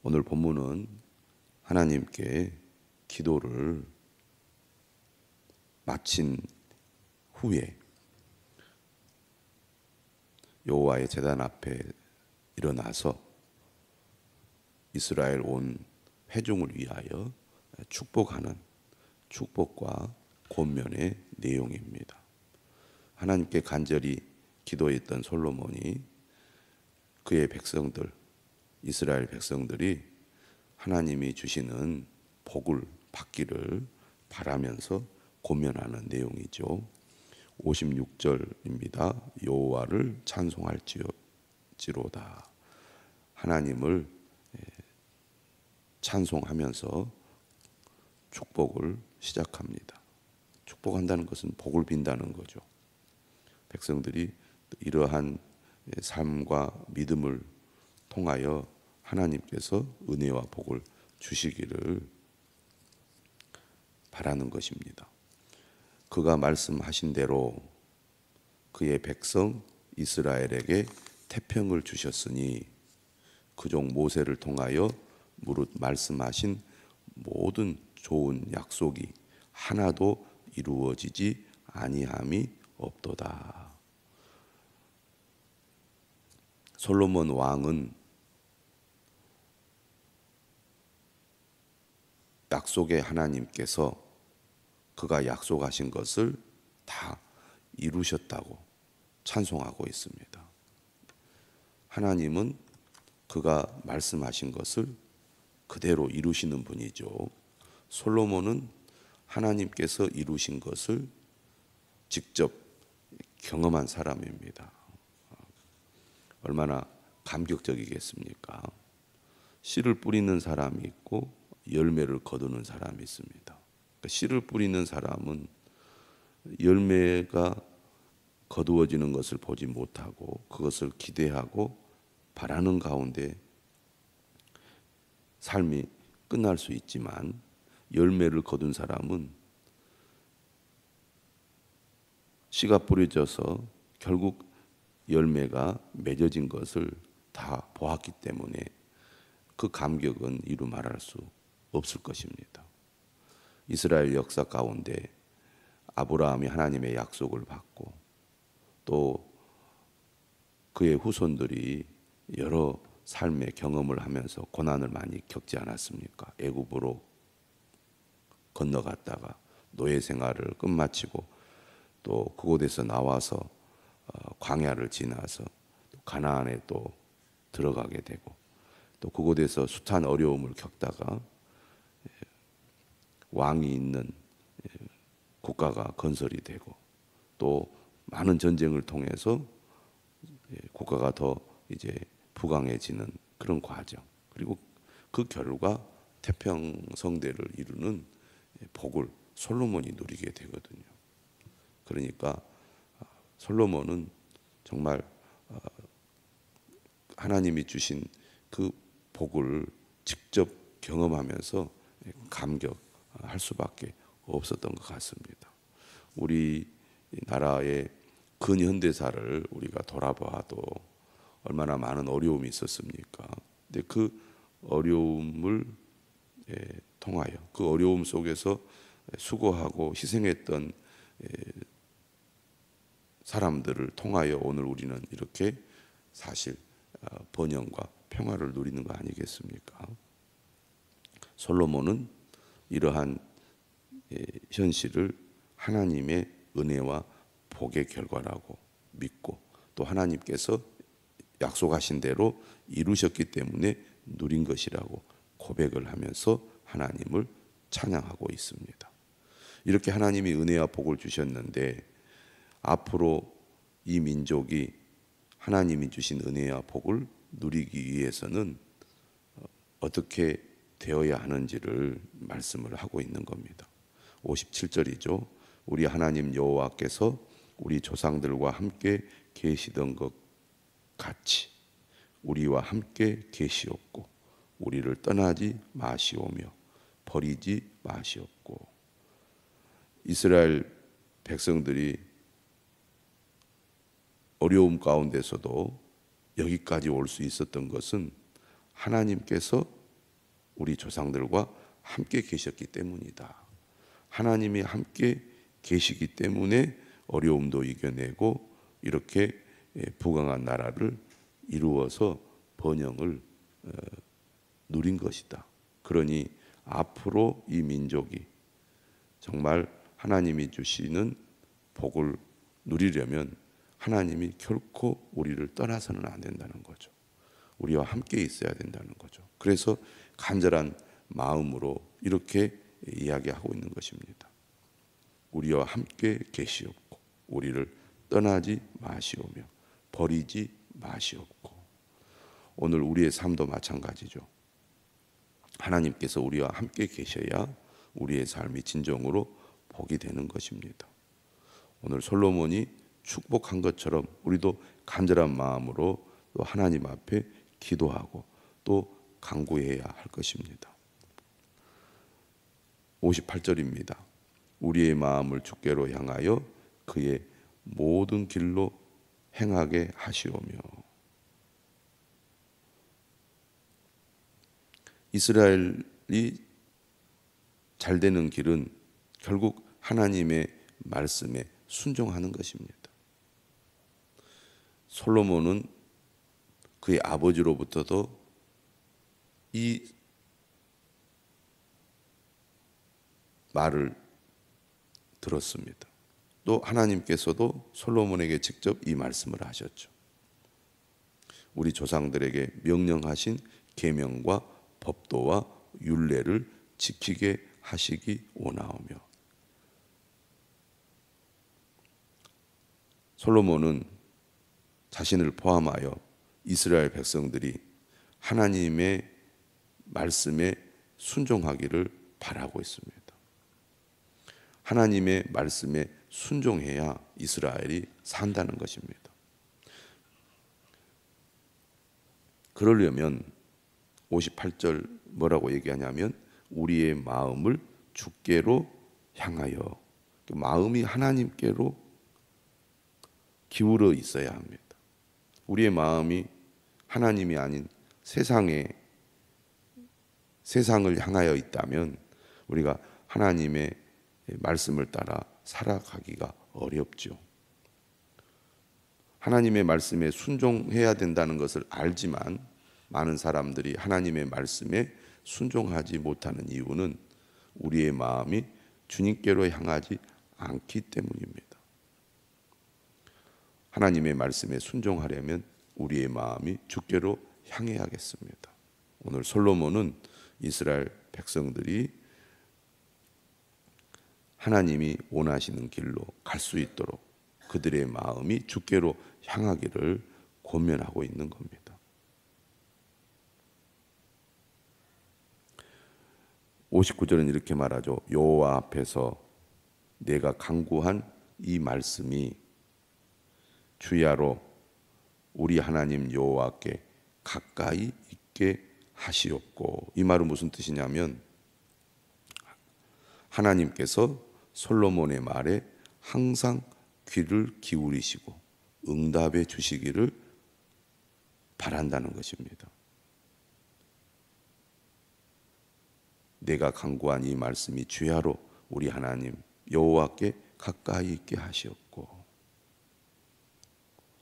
오늘 본문은 하나님께 기도를 마친 후에 여호와의 제단 앞에 일어나서 이스라엘 온 회중을 위하여 축복하는 축복과 권면의 내용입니다. 하나님께 간절히 기도했던 솔로몬이 그의 백성들, 이스라엘 백성들이 하나님이 주시는 복을 받기를 바라면서 권면하는 내용이죠. 56절입니다. 여호와를 찬송할지로다. 하나님을 찬송하면서 축복을 시작합니다. 축복한다는 것은 복을 빈다는 거죠. 백성들이 이러한 삶과 믿음을 통하여 하나님께서 은혜와 복을 주시기를 바라는 것입니다. 그가 말씀하신 대로 그의 백성 이스라엘에게 태평을 주셨으니 그 종 모세를 통하여 무릇 말씀하신 모든 좋은 약속이 하나도 이루어지지 아니함이 없도다. 솔로몬 왕은 약속의 하나님께서 그가 약속하신 것을 다 이루셨다고 찬송하고 있습니다. 하나님은 그가 말씀하신 것을 그대로 이루시는 분이죠. 솔로몬은 하나님께서 이루신 것을 직접 경험한 사람입니다. 얼마나 감격적이겠습니까? 씨를 뿌리는 사람이 있고 열매를 거두는 사람이 있습니다. 씨를 뿌리는 사람은 열매가 거두어지는 것을 보지 못하고 그것을 기대하고 바라는 가운데 삶이 끝날 수 있지만, 열매를 거둔 사람은 씨가 뿌려져서 결국 열매가 맺어진 것을 다 보았기 때문에 그 감격은 이루 말할 수 없을 것입니다. 이스라엘 역사 가운데 아브라함이 하나님의 약속을 받고 또 그의 후손들이 여러 삶의 경험을 하면서 고난을 많이 겪지 않았습니까? 애굽으로 건너갔다가 노예 생활을 끝마치고 또 그곳에서 나와서 광야를 지나서 가나안에 또 들어가게 되고 또 그곳에서 숱한 어려움을 겪다가 왕이 있는 국가가 건설이 되고 또 많은 전쟁을 통해서 국가가 더 이제 부강해지는 그런 과정, 그리고 그 결과 태평성대를 이루는 복을 솔로몬이 누리게 되거든요. 그러니까 솔로몬은 정말 하나님이 주신 그 복을 직접 경험하면서 감격할 수밖에 없었던 것 같습니다. 우리 나라의 근현대사를 우리가 돌아봐도 얼마나 많은 어려움이 있었습니까? 근데 그 어려움을 통하여 그 어려움 속에서 수고하고 희생했던 사람들을 통하여 오늘 우리는 이렇게 사실 번영과 평화를 누리는 거 아니겠습니까? 솔로몬은 이러한 현실을 하나님의 은혜와 복의 결과라고 믿고 또 하나님께서 약속하신 대로 이루셨기 때문에 누린 것이라고 고백을 하면서 하나님을 찬양하고 있습니다. 이렇게 하나님이 은혜와 복을 주셨는데 앞으로 이 민족이 하나님이 주신 은혜와 복을 누리기 위해서는 어떻게 되어야 하는지를 말씀을 하고 있는 겁니다. 57절이죠. 우리 하나님 여호와께서 우리 조상들과 함께 계시던 것 같이 우리와 함께 계시옵고 우리를 떠나지 마시오며 버리지 마시옵고. 이스라엘 백성들이 어려움 가운데서도 여기까지 올 수 있었던 것은 하나님께서 우리 조상들과 함께 계셨기 때문이다. 하나님이 함께 계시기 때문에 어려움도 이겨내고 이렇게 부강한 나라를 이루어서 번영을 누린 것이다. 그러니 앞으로 이 민족이 정말 하나님이 주시는 복을 누리려면 하나님이 결코 우리를 떠나서는 안 된다는 거죠. 우리와 함께 있어야 된다는 거죠. 그래서 간절한 마음으로 이렇게 이야기하고 있는 것입니다. 우리와 함께 계시옵고 우리를 떠나지 마시오며 버리지 마시옵고. 오늘 우리의 삶도 마찬가지죠. 하나님께서 우리와 함께 계셔야 우리의 삶이 진정으로 복이 되는 것입니다. 오늘 솔로몬이 축복한 것처럼 우리도 간절한 마음으로 또 하나님 앞에 기도하고 또 간구해야 할 것입니다. 58절입니다. 우리의 마음을 주께로 향하여 그의 모든 길로 행하게 하시오며. 이스라엘이 잘 되는 길은 결국 하나님의 말씀에 순종하는 것입니다. 솔로몬은 그의 아버지로부터도 이 말을 들었습니다. 또 하나님께서도 솔로몬에게 직접 이 말씀을 하셨죠. 우리 조상들에게 명령하신 계명과 법도와 율례를 지키게 하시기 원하오며. 솔로몬은 자신을 포함하여 이스라엘 백성들이 하나님의 말씀에 순종하기를 바라고 있습니다. 하나님의 말씀에 순종해야 이스라엘이 산다는 것입니다. 그러려면 58절 뭐라고 얘기하냐면 우리의 마음을 주께로 향하여, 마음이 하나님께로 기울어 있어야 합니다. 우리의 마음이 하나님이 아닌 세상을 향하여 있다면 우리가 하나님의 말씀을 따라 살아가기가 어렵죠. 하나님의 말씀에 순종해야 된다는 것을 알지만 많은 사람들이 하나님의 말씀에 순종하지 못하는 이유는 우리의 마음이 주님께로 향하지 않기 때문입니다. 하나님의 말씀에 순종하려면 우리의 마음이 주께로 향해야겠습니다. 오늘 솔로몬은 이스라엘 백성들이 하나님이 원하시는 길로 갈 수 있도록 그들의 마음이 주께로 향하기를 권면하고 있는 겁니다. 59절은 이렇게 말하죠. 여호와 앞에서 내가 간구한 이 말씀이 주야로 우리 하나님 여호와께 가까이 있게 하시옵고. 이 말은 무슨 뜻이냐면 하나님께서 솔로몬의 말에 항상 귀를 기울이시고 응답해 주시기를 바란다는 것입니다. 내가 간구한 이 말씀이 주야로 우리 하나님 여호와께 가까이 있게 하시옵고.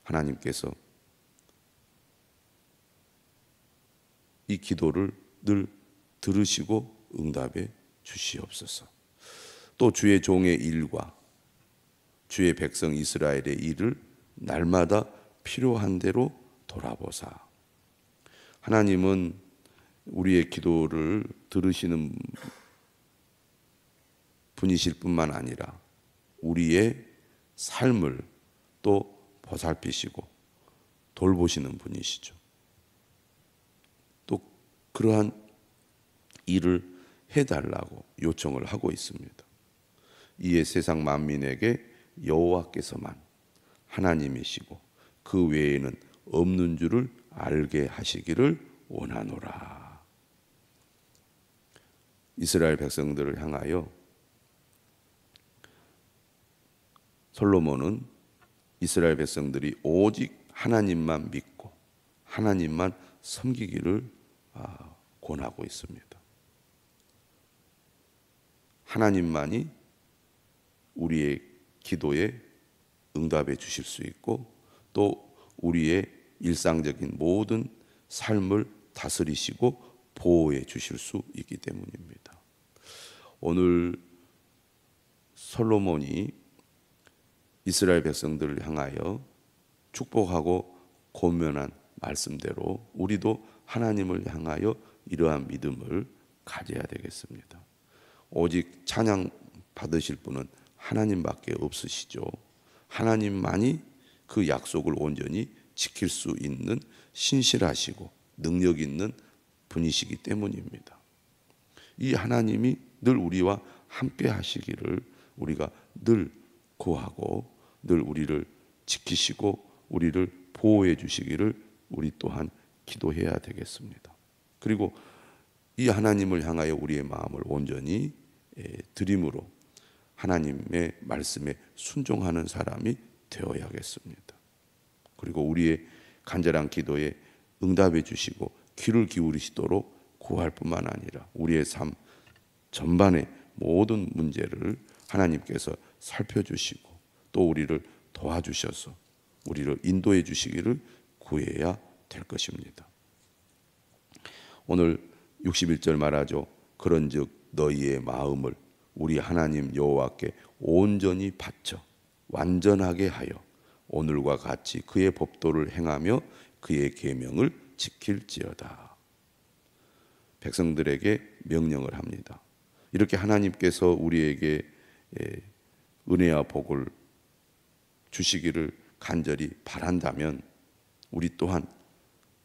하나님께서 이 기도를 늘 들으시고 응답해 주시옵소서. 또 주의 종의 일과 주의 백성 이스라엘의 일을 날마다 필요한 대로 돌아보사. 하나님은 우리의 기도를 들으시는 분이실 뿐만 아니라 우리의 삶을 또 보살피시고 돌보시는 분이시죠. 또 그러한 일을 해달라고 요청을 하고 있습니다. 이에 세상 만민에게 여호와께서만 하나님이시고 그 외에는 없는 줄을 알게 하시기를 원하노라. 이스라엘 백성들을 향하여 솔로몬은 이스라엘 백성들이 오직 하나님만 믿고 하나님만 섬기기를 권하고 있습니다. 하나님만이 우리의 기도에 응답해 주실 수 있고 또 우리의 일상적인 모든 삶을 다스리시고 보호해 주실 수 있기 때문입니다. 오늘 솔로몬이 이스라엘 백성들을 향하여 축복하고 권면한 말씀대로 우리도 하나님을 향하여 이러한 믿음을 가져야 되겠습니다. 오직 찬양 받으실 분은 하나님밖에 없으시죠. 하나님만이 그 약속을 온전히 지킬 수 있는 신실하시고 능력 있는 분이시기 때문입니다. 이 하나님이 늘 우리와 함께 하시기를 우리가 늘 구하고 늘 우리를 지키시고 우리를 보호해 주시기를 우리 또한 기도해야 되겠습니다. 그리고 이 하나님을 향하여 우리의 마음을 온전히 드림으로 하나님의 말씀에 순종하는 사람이 되어야겠습니다. 그리고 우리의 간절한 기도에 응답해 주시고 귀를 기울이시도록 구할 뿐만 아니라 우리의 삶 전반의 모든 문제를 하나님께서 살펴주시고 또 우리를 도와주셔서 우리를 인도해 주시기를 구해야 될 것입니다. 오늘 61절 말하죠. 그런즉 너희의 마음을 우리 하나님 여호와께 온전히 바쳐 완전하게 하여 오늘과 같이 그의 법도를 행하며 그의 계명을 지킬지어다. 백성들에게 명령을 합니다. 이렇게 하나님께서 우리에게 은혜와 복을 주시기를 간절히 바란다면 우리 또한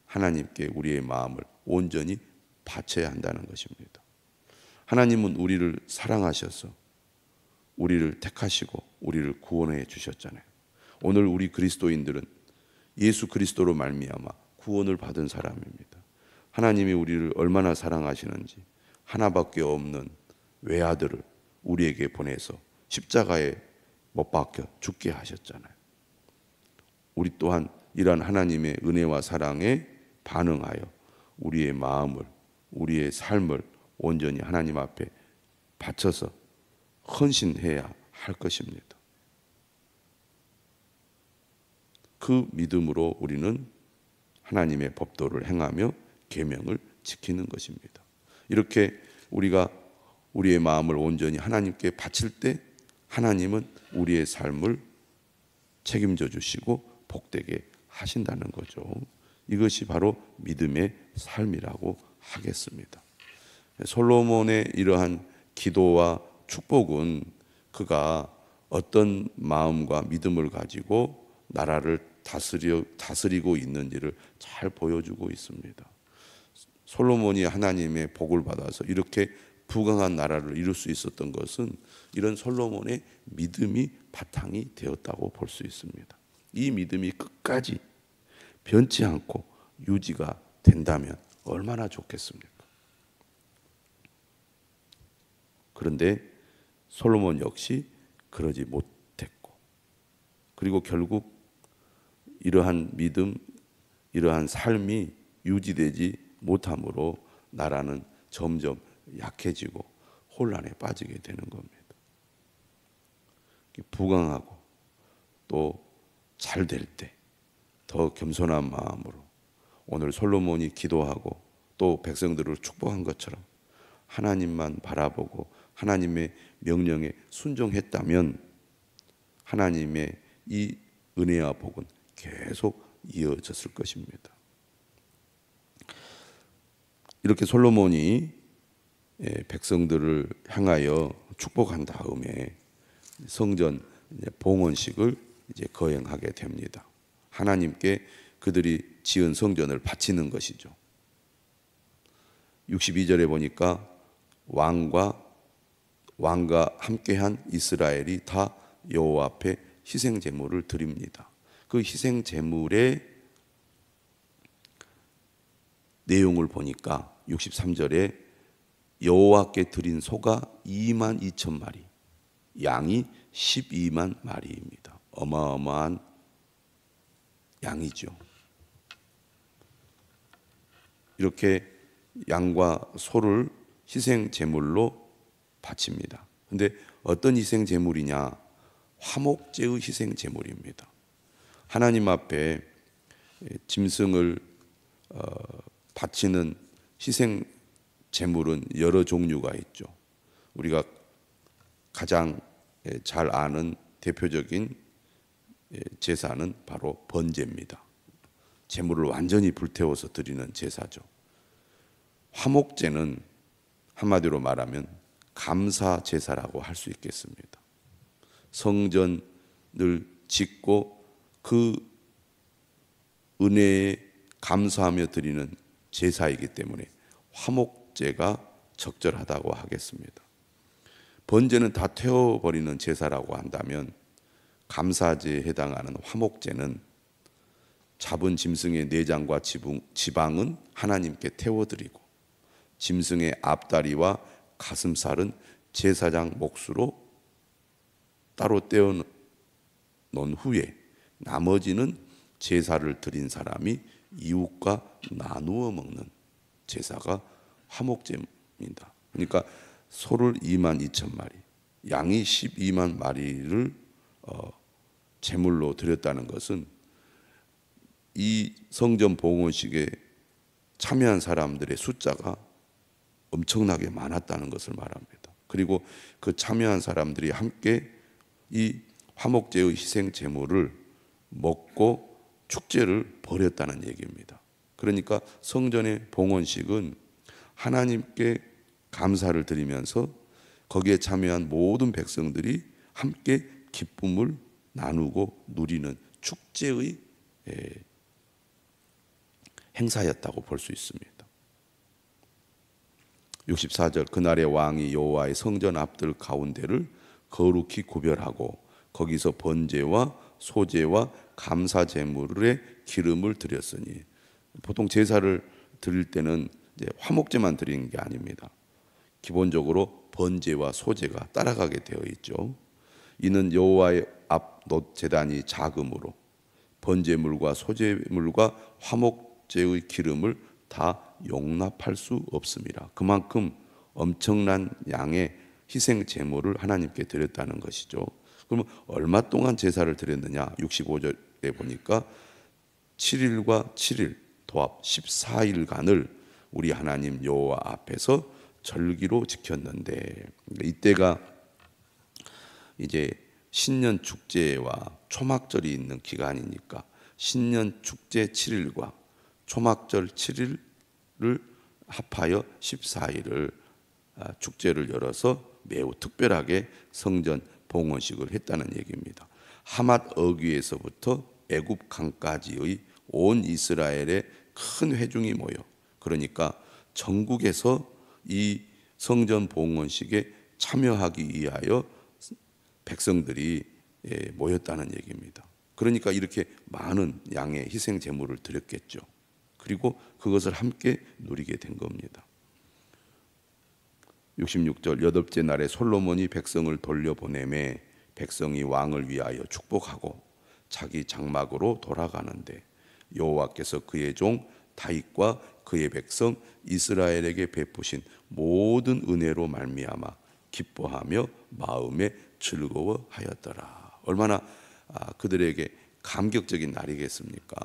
하나님께 우리의 마음을 온전히 바쳐야 한다는 것입니다. 하나님은 우리를 사랑하셔서 우리를 택하시고 우리를 구원해 주셨잖아요. 오늘 우리 그리스도인들은 예수 그리스도로 말미암아 구원을 받은 사람입니다. 하나님이 우리를 얼마나 사랑하시는지 하나밖에 없는 외아들을 우리에게 보내서 십자가에 못 박혀 죽게 하셨잖아요. 우리 또한 이러한 하나님의 은혜와 사랑에 반응하여 우리의 마음을 우리의 삶을 온전히 하나님 앞에 바쳐서 헌신해야 할 것입니다. 그 믿음으로 우리는 하나님의 법도를 행하며 계명을 지키는 것입니다. 이렇게 우리가 우리의 마음을 온전히 하나님께 바칠 때 하나님은 우리의 삶을 책임져 주시고 복되게 하신다는 거죠. 이것이 바로 믿음의 삶이라고 하겠습니다. 솔로몬의 이러한 기도와 축복은 그가 어떤 마음과 믿음을 가지고 나라를 다스리고 있는지를 잘 보여주고 있습니다. 솔로몬이 하나님의 복을 받아서 이렇게 부강한 나라를 이룰 수 있었던 것은 이런 솔로몬의 믿음이 바탕이 되었다고 볼 수 있습니다. 이 믿음이 끝까지 변치 않고 유지가 된다면 얼마나 좋겠습니까? 그런데 솔로몬 역시 그러지 못했고 그리고 결국 이러한 믿음, 이러한 삶이 유지되지 못함으로 나라는 점점 약해지고 혼란에 빠지게 되는 겁니다. 부강하고 또 잘 될 때 더 겸손한 마음으로 오늘 솔로몬이 기도하고 또 백성들을 축복한 것처럼 하나님만 바라보고 하나님의 명령에 순종했다면 하나님의 이 은혜와 복은 계속 이어졌을 것입니다. 이렇게 솔로몬이 백성들을 향하여 축복한 다음에 성전 봉헌식을 이제 거행하게 됩니다. 하나님께 그들이 지은 성전을 바치는 것이죠. 62절에 보니까 왕과 함께한 이스라엘이 다 여호와 앞에 희생 제물을 드립니다. 그 희생 제물의 내용을 보니까 63절에 여호와께 드린 소가 22,000마리, 양이 12만 마리입니다. 어마어마한 양이죠. 이렇게 양과 소를 희생 제물로 바칩니다. 근데 어떤 희생 제물이냐? 화목제의 희생 제물입니다. 하나님 앞에 짐승을 바치는 희생 제물은 여러 종류가 있죠. 우리가 가장 잘 아는 대표적인 제사는 바로 번제입니다. 제물을 완전히 불태워서 드리는 제사죠. 화목제는 한마디로 말하면 감사 제사라고 할 수 있겠습니다. 성전을 짓고 그 은혜에 감사하며 드리는 제사이기 때문에 화목제가 적절하다고 하겠습니다. 번제는 다 태워버리는 제사라고 한다면 감사제에 해당하는 화목제는 잡은 짐승의 내장과 지방은 하나님께 태워드리고 짐승의 앞다리와 가슴살은 제사장 몫으로 따로 떼어 놓은 후에 나머지는 제사를 드린 사람이 이웃과 나누어 먹는 제사가 화목제입니다. 그러니까 소를 22,000마리, 양이 12만 마리를 제물로 드렸다는 것은 이 성전 봉헌식에 참여한 사람들의 숫자가 엄청나게 많았다는 것을 말합니다. 그리고 그 참여한 사람들이 함께 이 화목제의 희생 제물을 먹고 축제를 벌였다는 얘기입니다. 그러니까 성전의 봉헌식은 하나님께 감사를 드리면서 거기에 참여한 모든 백성들이 함께 기쁨을 나누고 누리는 축제의 행사였다고 볼 수 있습니다. 64절 그날의 왕이 여호와의 성전 앞들 가운데를 거룩히 구별하고 거기서 번제와 소제와 감사 제물의 기름을 드렸으니 보통 제사를 드릴 때는 이제 화목제만 드리는 게 아닙니다. 기본적으로 번제와 소제가 따라가게 되어 있죠. 이는 여호와의 앞 놋제단이 작음으로 번제물과 소제물과 화목제의 기름을 다 용납할 수 없습니다. 그만큼 엄청난 양의 희생 제물을 하나님께 드렸다는 것이죠. 그러면 얼마 동안 제사를 드렸느냐? 65절에 보니까 7일과 7일 도합 14일간을 우리 하나님 여호와 앞에서 절기로 지켰는데 이때가 이제 신년 축제와 초막절이 있는 기간이니까 신년 축제 7일과 초막절 7일을 합하여 14일을 축제를 열어서 매우 특별하게 성전 봉헌식을 했다는 얘기입니다. 하맛 어귀에서부터 애굽 강까지의 온 이스라엘의 큰 회중이 모여 그러니까 전국에서 이 성전 봉헌식에 참여하기 위하여 백성들이 모였다는 얘기입니다. 그러니까 이렇게 많은 양의 희생 제물을 드렸겠죠. 그리고 그것을 함께 누리게 된 겁니다. 66절 여덟째 날에 솔로몬이 백성을 돌려보내매 백성이 왕을 위하여 축복하고 자기 장막으로 돌아가는데 여호와께서 그의 종 다윗과 그의 백성 이스라엘에게 베푸신 모든 은혜로 말미암아 기뻐하며 마음에 즐거워하였더라. 얼마나 그들에게 감격적인 날이겠습니까?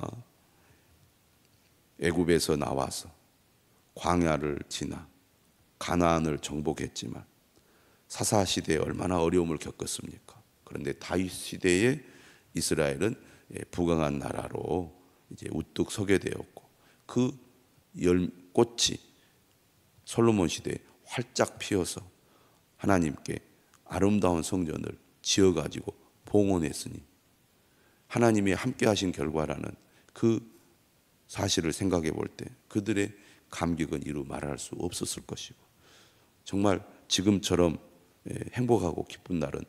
애굽에서 나와서 광야를 지나 가나안을 정복했지만 사사 시대에 얼마나 어려움을 겪었습니까? 그런데 다윗 시대에 이스라엘은 부강한 나라로 이제 우뚝 서게 되었고 그 열꽃이 솔로몬 시대에 활짝 피어서 하나님께 아름다운 성전을 지어가지고 봉헌했으니 하나님이 함께하신 결과라는 그 사실을 생각해 볼 때 그들의 감격은 이루 말할 수 없었을 것이고 정말 지금처럼 행복하고 기쁜 날은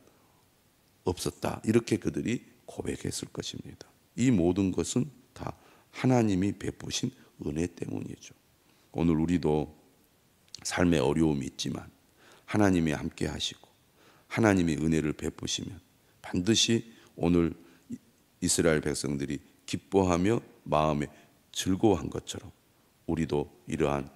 없었다 이렇게 그들이 고백했을 것입니다. 이 모든 것은 다 하나님이 베푸신 은혜 때문이죠. 오늘 우리도 삶에 어려움이 있지만 하나님이 함께 하시고 하나님이 은혜를 베푸시면 반드시 오늘 이스라엘 백성들이 기뻐하며 마음에 즐거워한 것처럼 우리도 이러한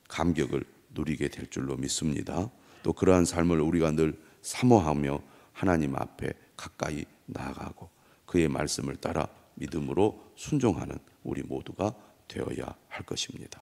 감격을 누리게 될 줄로 믿습니다. 또 그러한 삶을 우리가 늘 사모하며 하나님 앞에 가까이 나아가고 그의 말씀을 따라 믿음으로 순종하는 우리 모두가 되어야 할 것입니다.